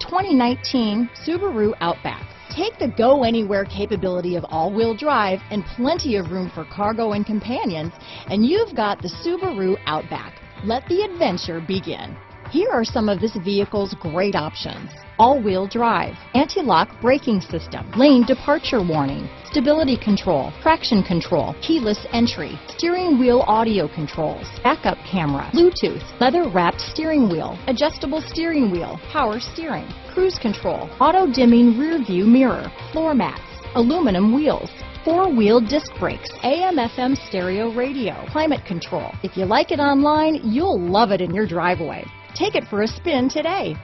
2019 Subaru Outback. Take the go-anywhere capability of all-wheel drive and plenty of room for cargo and companions, and you've got the Subaru Outback. Let the adventure begin. Here are some of this vehicle's great options: all-wheel drive, anti-lock braking system, lane departure warning, stability control, traction control, keyless entry, steering wheel audio controls, backup camera, Bluetooth, leather-wrapped steering wheel, adjustable steering wheel, power steering, cruise control, auto-dimming rear-view mirror, floor mats, aluminum wheels, four-wheel disc brakes, AM/FM stereo radio, climate control. If you like it online, you'll love it in your driveway. Take it for a spin today.